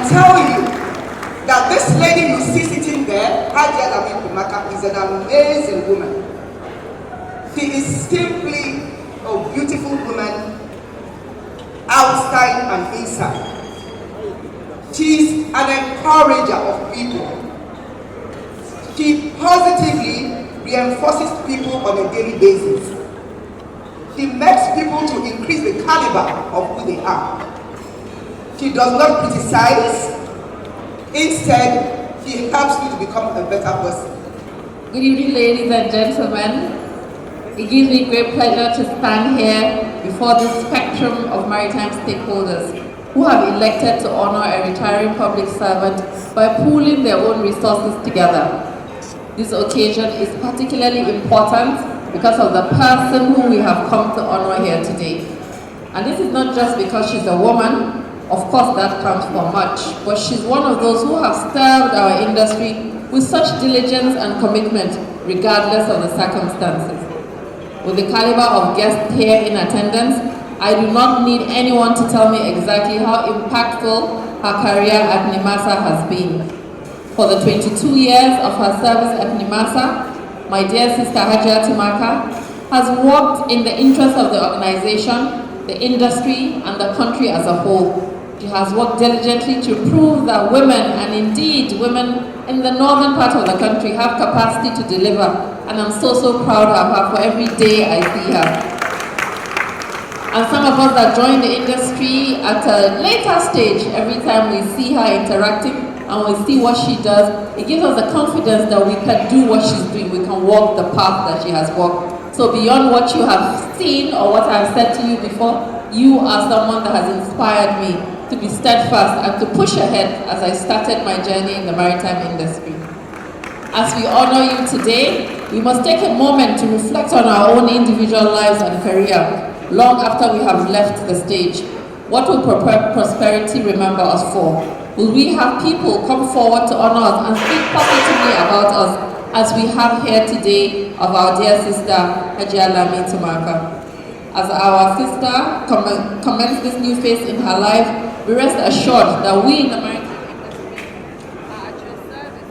tell you that this lady you see sitting there, Hajia Lami Tumaka, is an amazing woman. She is simply a beautiful woman, outside and inside. She's an encourager of people. She positively reinforces people on a daily basis. She makes people to increase the caliber of who they are. She does not criticize. Instead, she helps you to become a better person. Good evening, ladies and gentlemen. It gives me great pleasure to stand here before this spectrum of maritime stakeholders who have elected to honor a retiring public servant by pooling their own resources together. This occasion is particularly important because of the person who we have come to honor here today. And this is not just because she's a woman, of course that counts for much, but she's one of those who have served our industry with such diligence and commitment regardless of the circumstances. With the caliber of guests here in attendance, I do not need anyone to tell me exactly how impactful her career at NIMASA has been. For the 22 years of her service at NIMASA, my dear sister Hajia Tumaka has worked in the interest of the organization, the industry, and the country as a whole. She has worked diligently to prove that women, and indeed women in the northern part of the country, have capacity to deliver, and I'm so proud of her for every day I see her. And some of us that join the industry at a later stage, every time we see her interacting and we see what she does, it gives us the confidence that we can do what she's doing, we can walk the path that she has walked. So beyond what you have seen or what I've said to you before, you are someone that has inspired me to be steadfast and to push ahead as I started my journey in the maritime industry. As we honor you today, we must take a moment to reflect on our own individual lives and career long after we have left the stage. What will prosperity remember us for? Will we have people come forward to honor us and speak positively about us as we have here today of our dear sister Hajia Lami Tumaka? As our sister commences this new phase in her life, we rest assured that we in the maritime industry are at your service.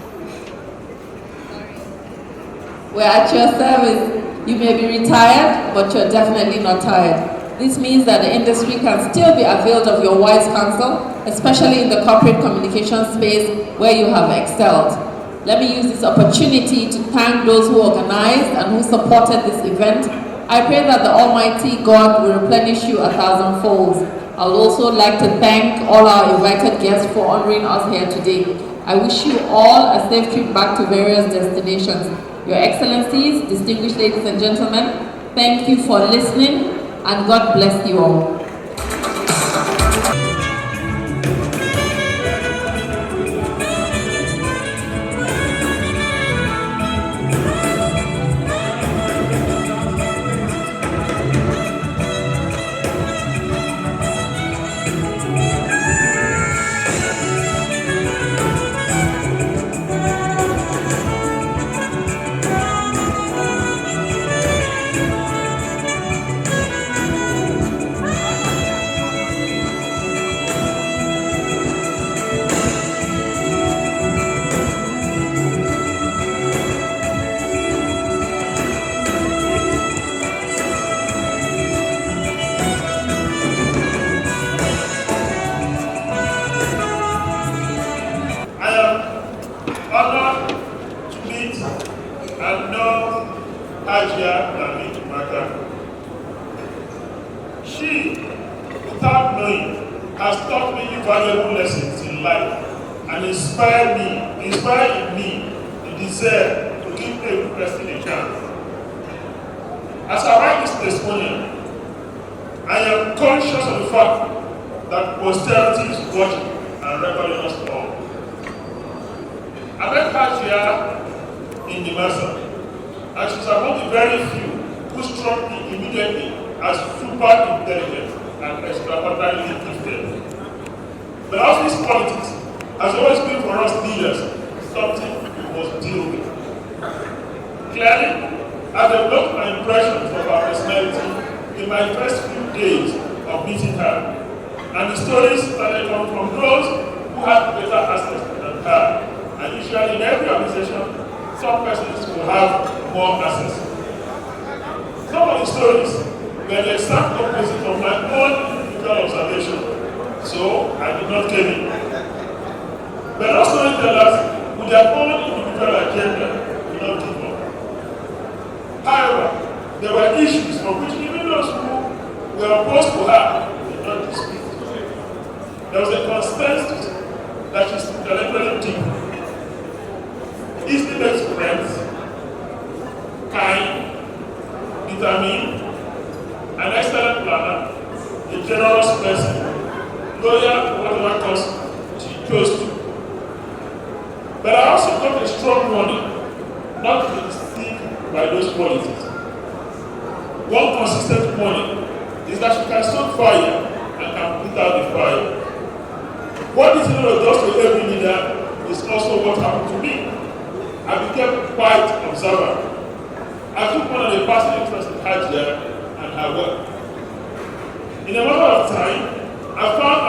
We're at your service. You may be retired, but you're definitely not tired. This means that the industry can still be availed of your wise counsel, especially in the corporate communication space where you have excelled. Let me use this opportunity to thank those who organized and who supported this event. I pray that the Almighty God will replenish you 1,000 folds. I would also like to thank all our invited guests for honoring us here today. I wish you all a safe trip back to various destinations. Your Excellencies, distinguished ladies and gentlemen, thank you for listening, and God bless you all. Honored to meet and know Hajia Lami Tumaka. She, without knowing, has taught me valuable lessons in life and inspired in me the desire to give every person a chance. As I write this testimonial, I am conscious of the fact that posterity is watching and recording us all. I met Hajia in NIMASA, and she's among the very few who struck me immediately as super intelligent and extraordinarily gifted. But office politics has always been for us leaders something we must deal with. Clearly, I developed my impressions of her personality in my first few days of meeting her, and the stories started coming from those who had better access than her. And usually in every organization, some persons will have more access. Some of the stories were the exact opposite of my own individual observation, so I did not claim it. But those storytellers, with their own individual agenda, did not give up. However, there were issues for which even those who were opposed to her did not dispute. There was a consensus that she's intellectually deep, easily makes friends, kind, determined, an excellent planner, a generous person, loyal to whatever cause she chose to. But I also got a strong warning not to be deceived by those qualities. One consistent warning is that she can stoke fire and can put out the fire. What this does to every leader is also what happened to me. I became quite observant. I took one of the personal interest in Hajia and her work. In a matter of time, I found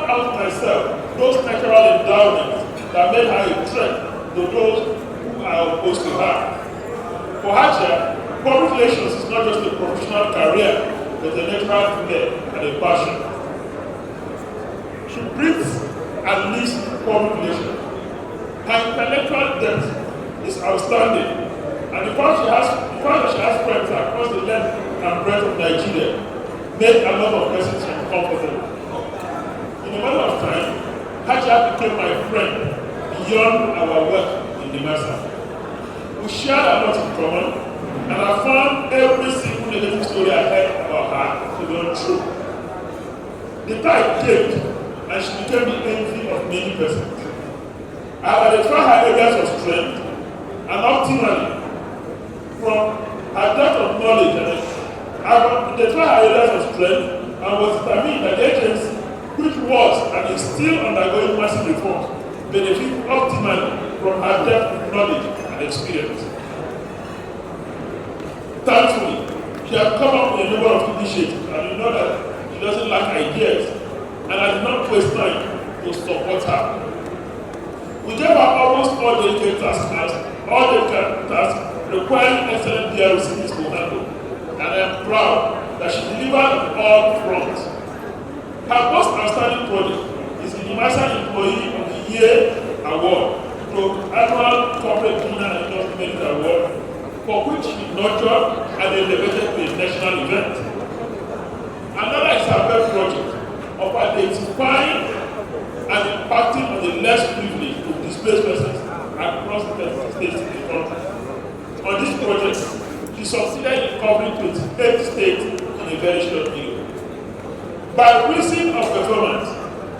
out myself those natural endowments that made her a threat to those who are opposed to her. For Hajia, public relations is not just a professional career, but a natural flair and a passion. She breathes at least public relations. Her intellectual depth is outstanding, and the fact that she has friends across the length and breadth of Nigeria made a lot of persons uncomfortable. In a matter of time, Hajia became my friend beyond our work in the Masa. We shared a lot in common, and I found every single negative story I heard about her to be untrue. The tide came, and she became the envy of many persons. I identified her areas of strength, and optimally, from her depth of knowledge, I identified her areas of strength and was determined that the agency, which was and is still undergoing massive reforms, benefit optimally from her depth of knowledge and experience. Thankfully, she has come up with a number of initiatives, and you know that she doesn't lack ideas, and I did not waste time to support her. We gave her almost all dedicated tasks requiring excellent DRCs to handle, and I am proud that she delivered on all fronts. Her most outstanding project is the Universal Employee of the Year Award, the annual Corporate Dinner and Endorsement Award, for which she nurtured and elevated to a national event. Another is her web project of identifying and impacting on the less privileged to displaced persons across the 30 states in the country. On this project, she succeeded in covering 28 states in a very short period. By reason of performance,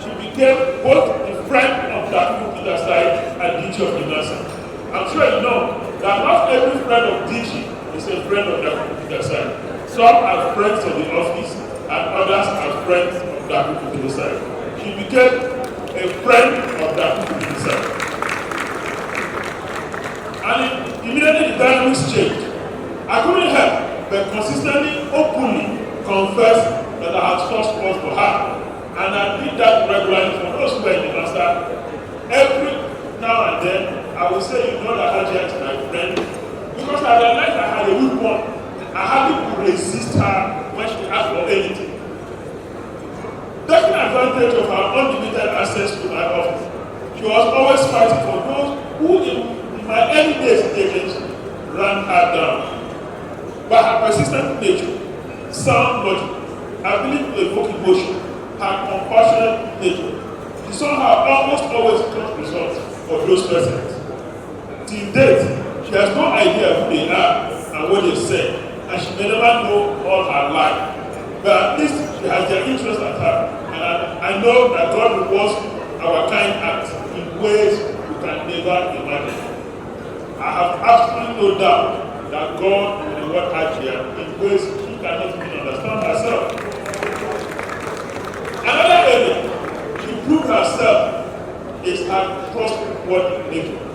she became both a friend of the people side and DG of the NASA. I'm sure you know that not every friend of DG is a friend of the people side. Some are friends of the office, and others are friends of the people side. She became a friend of the people side. And immediately the dynamics changed. I couldn't help but consistently, openly confess that I had source cause for her. And I did that regularly for those who were in the master. Every now and then, I will say, you know that Hajia is my friend. Because I realized I had a weak one. I hardly could resist her when she asked for anything. Taking advantage of her unlimited access to my office, she was always fighting for those who in my early days in the agency ran her down. By her persistent nature, sound logic, ability to evoke emotion, her compassionate nature, she somehow almost always got results for those persons. Till date, she has no idea who they are and what they say, and she may never know all her life. But at least she has their interest at heart, and I know that God rewards our kind acts in ways we can never imagine. I have absolutely no doubt that God will reward Hajia in ways she cannot even understand herself. Another area she proved herself is her trustworthy nature.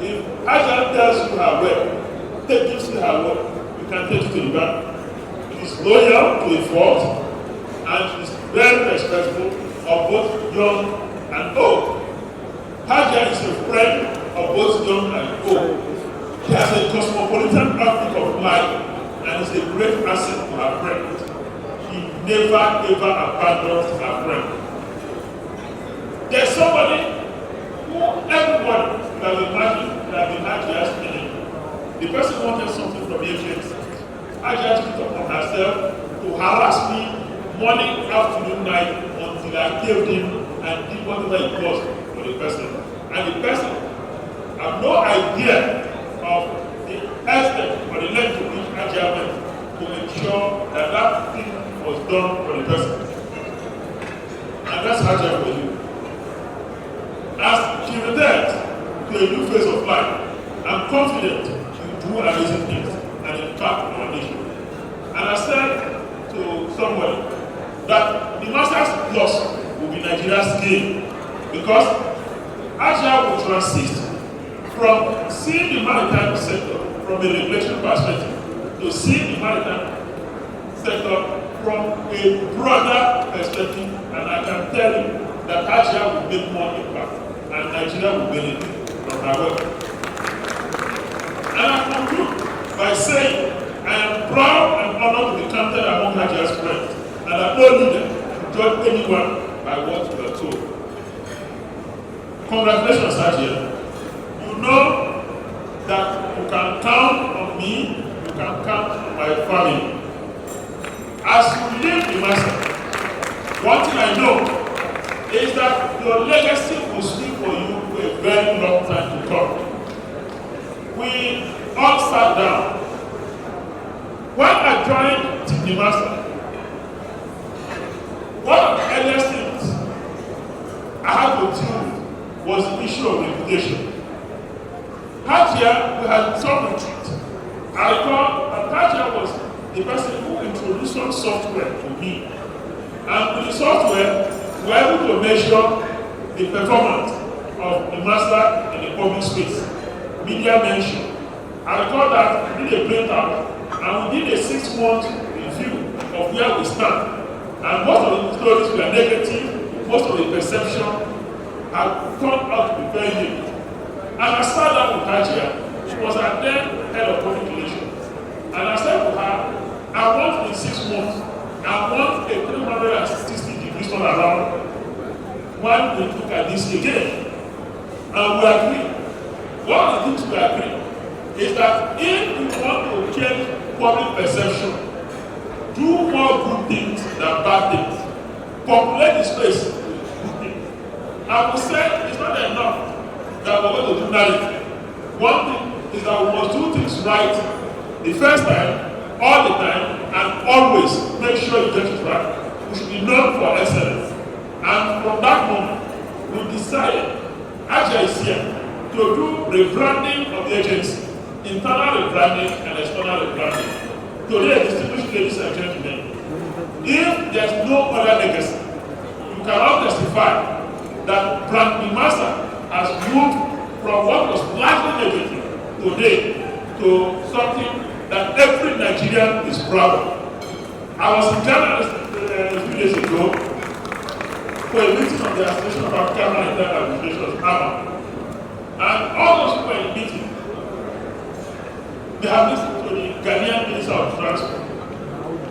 If Hajia tells you her work, gives you her work, you can take it to the bank. She's loyal to a fault, and she's very respectful of both young and old. Hajia is a friend of both young and old. He has a cosmopolitan outlook of life and is a great asset to her friend. He never ever abandons her friend. There's somebody who everybody has imagined that been Hajia's enemy. The person wanted something from agents. Hajia took it upon herself to harass me morning, afternoon, night until I gave him and did whatever it was for the person. And the person have no idea of the extent or the length to which Hajia went to ensure that that thing was done for the person. And that's Hajia for you. As she returns to a new phase of life, I'm confident you do amazing things and impact our nation. And I said to somebody that the master's loss will be Nigeria's gain because Hajia will transit from seeing the maritime sector from a regulation perspective to seeing the maritime sector from a broader perspective, and I can tell you that Hajia will make more impact and Nigeria will benefit from her work. And I conclude by saying I am proud and honored to be counted among Hajia's friends, and I'm no leader to judge anyone by what you are told. Congratulations, Hajia. You know that you can count on me, you can count on my family. As you leave the master, one thing I know is that your legacy will speak for you for a very long time to come. We all sat down. When I joined the master, one of the earliest things I had to deal with was the issue of reputation. Hajia, we had some retreat. I recall that Hajia was the person who introduced some software to me. And with the software, we were able to measure the performance of the master in the public space. Media mention. I recall that we did a printout and we did a 6-month review of where we stand. And most of the stories were negative, most of the perception had turned out to be very negative. And I sat down with Hajia. She was our then head of public relations. And I said to her, I want in 6 months, I want a 360-degree turn around when we look at this again. And we agree. One of the things we agree is that if we want to change public perception, do more good things than bad things. Populate the space with good things. I would say it's not enough that we're going to do narrative. One thing is that we must do things right the first time, all the time, and always make sure you get it right. We should be known for excellence. And from that moment, we decided, Hajia is here, to do rebranding of the agency, internal rebranding and external rebranding. Today, distinguished ladies and gentlemen, if there's no other legacy, you cannot testify that Brand Master has moved from what was largely negative today to something that every Nigerian is proud of. I was in Ghana a few days ago for a meeting of the Association of African Maritime Administrations, AMA. And all those people in the meeting, they have listened to the Ghanaian Minister of Transport.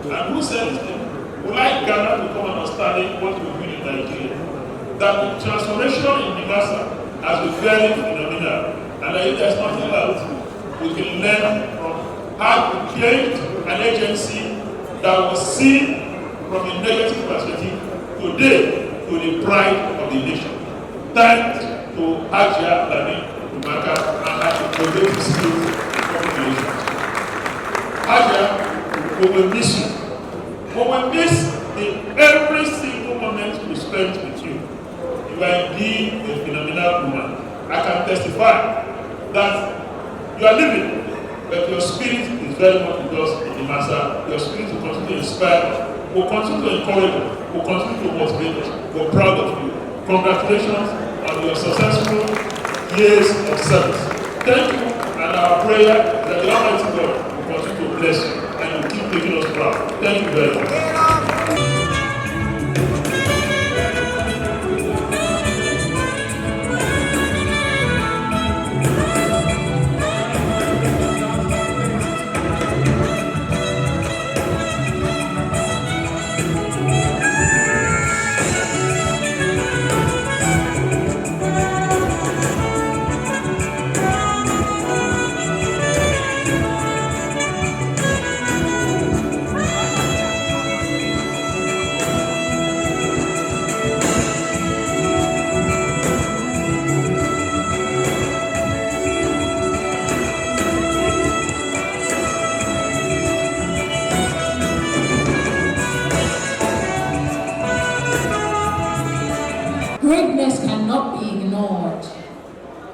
And who said this thing? We like Ghana to come and understanding what we're doing in Nigeria. That the transformation in the master has been very phenomenal. And if there's nothing else, we can learn from how we create an agency that was seen from a negative perspective today to the pride of the nation. Thanks to Hajia, Lami, Tumaka, and her innovative skills of communication. Hajia, we will miss you. We will miss every single moment we spent with you. You are indeed a phenomenal woman. I can testify that you are living, but your spirit is very much with us in the master. Your spirit will continue to inspire us. We'll continue to encourage us. We'll continue to motivate us. We're proud of you. Congratulations on your successful years of service. Thank you, and our prayer that the Almighty God will continue to bless you and will keep making us proud. Thank you very much.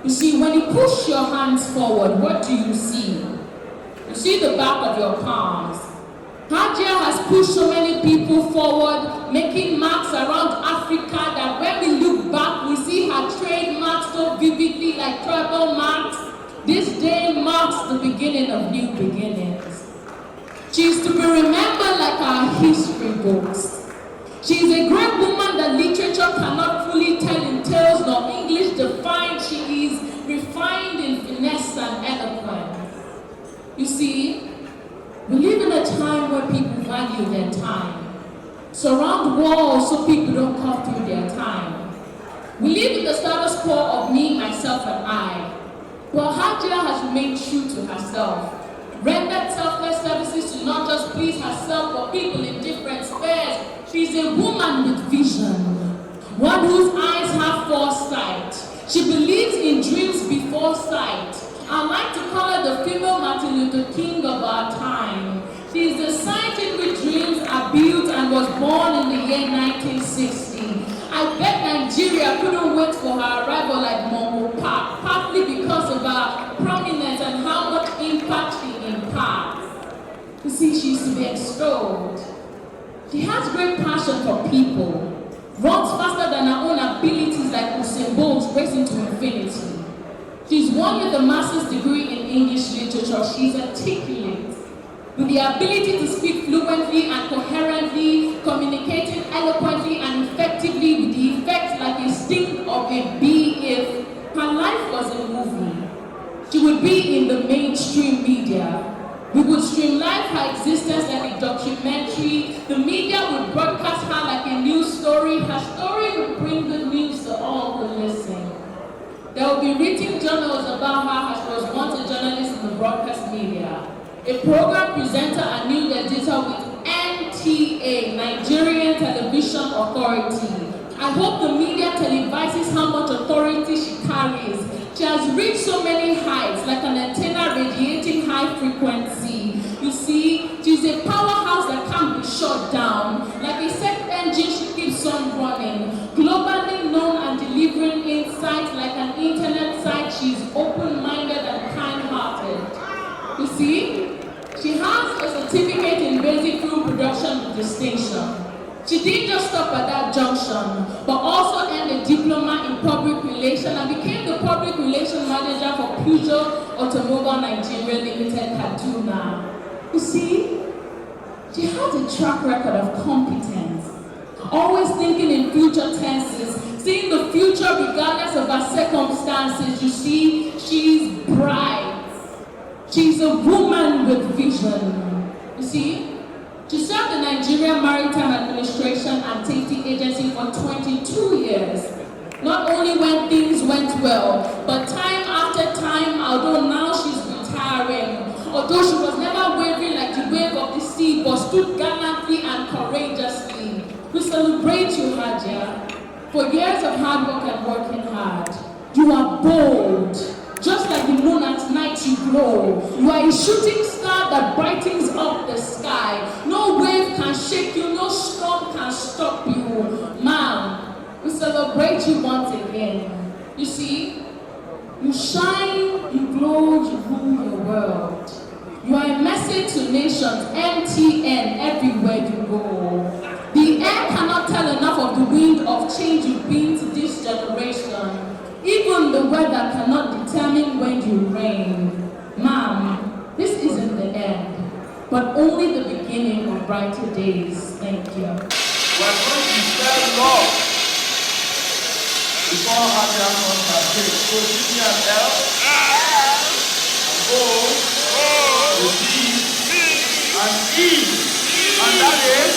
You see, when you push your hands forward, what do you see? You see the back of your palms. Hajia has pushed so many people forward, making marks around Africa that when we look back, we see her trademarks so vividly like tribal marks. This day marks the beginning of new beginnings. She is to be remembered like our history books. She is a great woman that literature cannot fully tell in tales nor English define. She is refined in finesse and eloquence. You see, we live in a time where people value their time. Surround walls so people don't cut through their time. We live in the status quo of me, myself, and I. But Hajia has remained true to herself, rendered selfless services to not just please herself but people in different spheres. She's a woman with vision, one whose eyes have foresight. She believes in dreams before sight. I like to call her the female Martin Luther King of our time. She is the site in which dreams are built and was born in the year 1960. I bet Nigeria couldn't wait for her arrival like Mongo Park, partly because of her prominence and how much impact she imparts. You see, she used to be extolled. She has great passion for people, runs faster than her own abilities like Usain Bolt racing to infinity. She's one with a master's degree in English literature. She's articulate, with the ability to speak fluently and coherently, communicating eloquently and effectively with the effect like a sting of a bee. If her life was a movie, she would be in the mainstream media. We would streamline her existence like a documentary. The media would broadcast her like a news story. Her story would bring good news to all who listen. There will be written journals about her as she was once a journalist in the broadcast media, a program presenter and news editor with NTA, Nigerian Television Authority. I hope the media televises how much authority she carries. She has reached so many heights, like an antenna radiating high frequency. You see, she's a powerhouse that can't be shut down. Like a sex engine, she keeps on running. Globally known and delivering insights like an internet site, she's open-minded and kind-hearted. You see, she has a certificate in basic film production with distinction. She didn't just stop at that junction, but also earned a diploma in public relations and became the public relations manager for Peugeot Automobile Nigeria Limited, Kaduna. You see, she has a track record of competence, always thinking in future tenses, seeing the future regardless of her circumstances. You see, she's bright. She's a woman with vision. You see, she served the Nigerian Maritime Administration and Safety Agency for 22 years. Not only when things went well, but time after time, although now she's retiring. Although she was never wavering like the wave of the sea, but stood gallantly and courageously. We celebrate you, Hajia. For years of hard work and working hard, you are bold. Just like the moon at night you glow. You are a shooting star that brightens up the sky. No wave can shake you, no storm can stop you. Ma'am, we celebrate you once again. You see, you shine, you glow, you rule your world. You are a message to nations, MTN, everywhere you go. The air cannot tell enough of the wind of change you've been to this generation. Even the weather cannot determine when you reign. Ma'am, this isn't the end, but only the beginning of brighter days. Thank you. We're going to spell love before Hajia comes and takes. So give me an L, O, a D, and E, and that is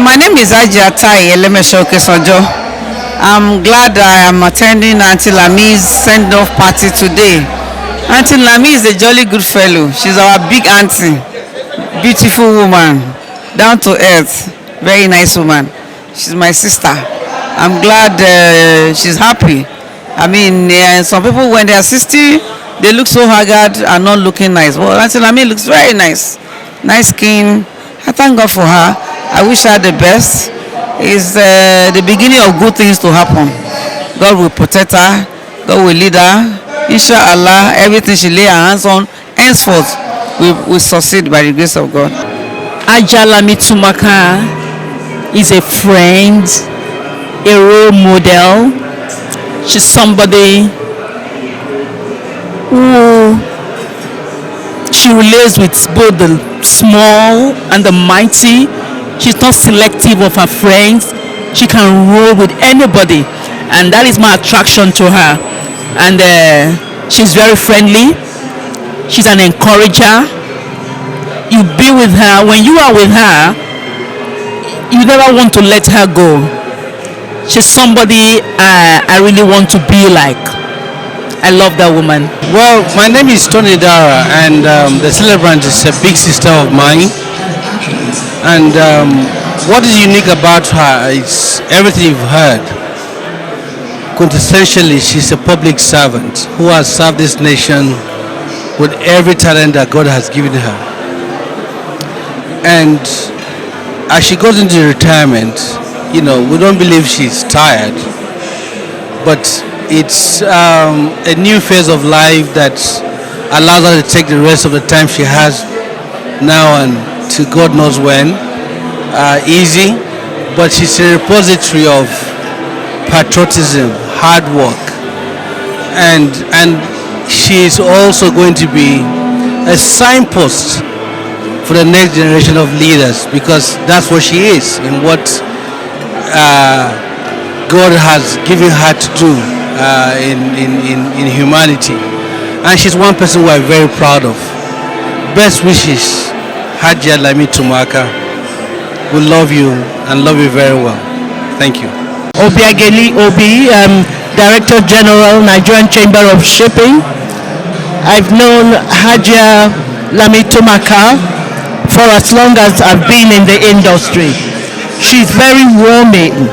My name is Hajia Sonjo. I'm glad I am attending Auntie Lami's send-off party today. Auntie Lami is a jolly good fellow. She's our big auntie. Beautiful woman. Down to earth. Very nice woman. She's my sister. I'm glad she's happy. I mean, some people when they are 60, they look so haggard and not looking nice. Well, Auntie Lami looks very nice. Nice skin. I thank God for her. I wish her the best. It's the beginning of good things to happen. God will protect her. God will lead her. Inshallah, everything she lay her hands on, henceforth, will succeed by the grace of God. Hajia Lami Tumaka is a friend, a role model. She's somebody who she relates with both the small and the mighty. She's not selective of her friends. She can roll with anybody, and that is my attraction to her. And she's very friendly. She's an encourager. You be with her. When you are with her, you never want to let her go. She's somebody I really want to be like. I love that woman. Well, my name is Tony Dara, and the celebrant is a big sister of mine. And what is unique about her is everything you've heard. Quintessentially, she's a public servant who has served this nation with every talent that God has given her. And as she goes into retirement, we don't believe she's tired, but it's a new phase of life that allows her to take the rest of the time she has now and to God knows when, easy, but she's a repository of patriotism, hard work, and she's also going to be a signpost for the next generation of leaders, because that's what she is and what God has given her to do in humanity. And she's one person who I'm very proud of. Best wishes, Hajia Lami Tumaka. We love you and love you very well. Thank you. Obiageli Obi, Director General, Nigerian Chamber of Shipping. I've known Hajia Lami Tumaka for as long as I've been in the industry. She's very warming.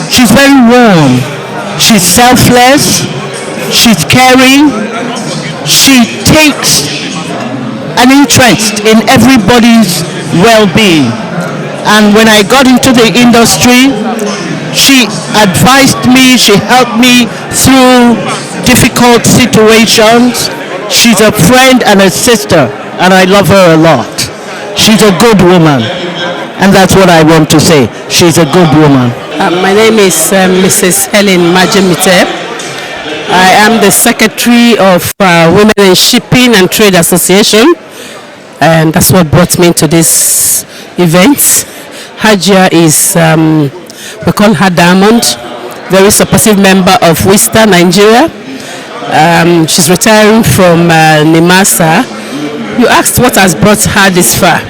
She's very warm. She's selfless. She's caring. She takes an interest in everybody's well-being. And when I got into the industry, she advised me, she helped me through difficult situations. She's a friend and a sister, and I love her a lot. She's a good woman, and that's what I want to say. She's a good woman. My name is Mrs. Helen Majemite. I am the Secretary of Women in Shipping and Trade Association, and that's what brought me to this event. Hajia is, we call her Diamond, very supportive member of Wista, Nigeria. She's retiring from Nimasa. You asked what has brought her this far.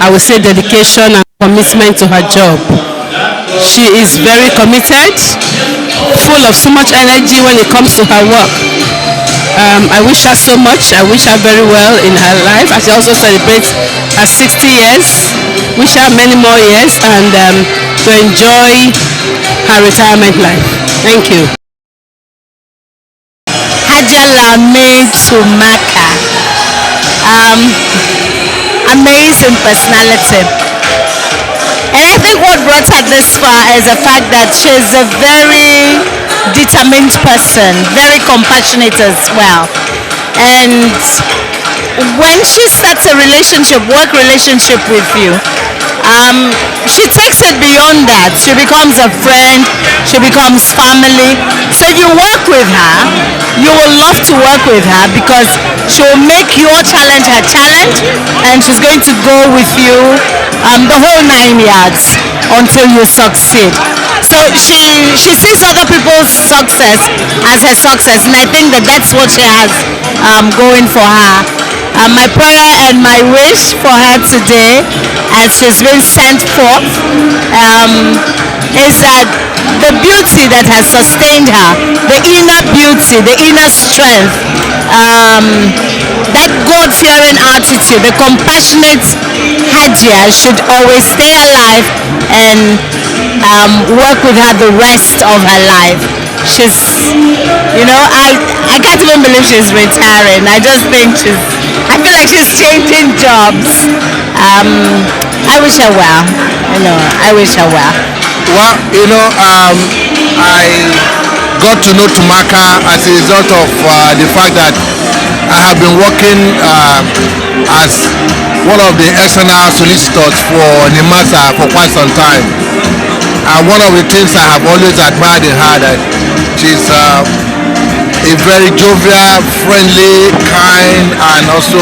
I would say dedication and commitment to her job. She is very committed, full of so much energy when it comes to her work. I wish her so much. I wish her very well in her life. As she also celebrates her 60 years. Wish her many more years and to enjoy her retirement life. Thank you. Hajia Lami Tumaka. Amazing personality. And I think what brought her this far is the fact that she's a very determined person, very compassionate as well. And when she starts a relationship, work relationship with you, she takes it beyond that. She becomes a friend, she becomes family. So if you work with her, you will love to work with her because she will make your challenge her challenge, and she's going to go with you the whole 9 yards until you succeed. So she sees other people's success as her success, and I think that that's what she has going for her. My prayer and my wish for her today, as she's been sent forth, is that the beauty that has sustained her, the inner beauty, the inner strength, that God-fearing attitude, the compassionate Hajia should always stay alive and work with her the rest of her life. She's, I can't even believe she's retiring. I just think I feel like she's changing jobs. I wish her well. I wish her well. Well, I got to know Tumaka as a result of the fact that I have been working as one of the external solicitors for NIMASA for quite some time. And one of the things I have always admired in her, that she's a very jovial, friendly, kind, and also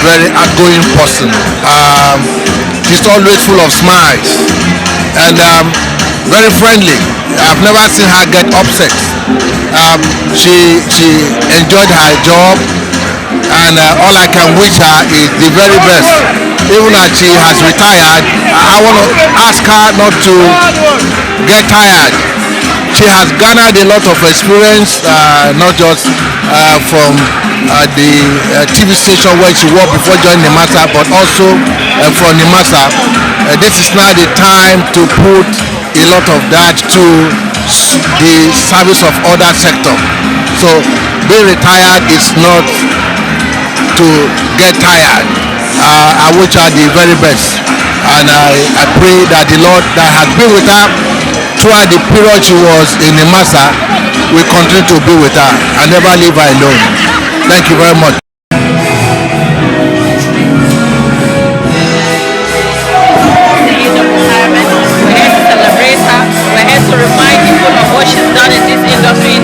very outgoing person. She's always full of smiles and very friendly. I've never seen her get upset. She enjoyed her job, and all I can wish her is the very best. Even as she has retired, I want to ask her not to get tired. She has garnered a lot of experience, not just from the TV station where she worked before joining NIMASA, but also from NIMASA. This is now the time to put a lot of that to the service of other sector. So being retired is not to get tired. I wish her the very best, and I pray that the Lord that has been with her throughout the period she was in NIMASA will continue to be with her and never leave her alone. Thank you very much. We're here to celebrate her. We're here to remind people of what she's done in this industry,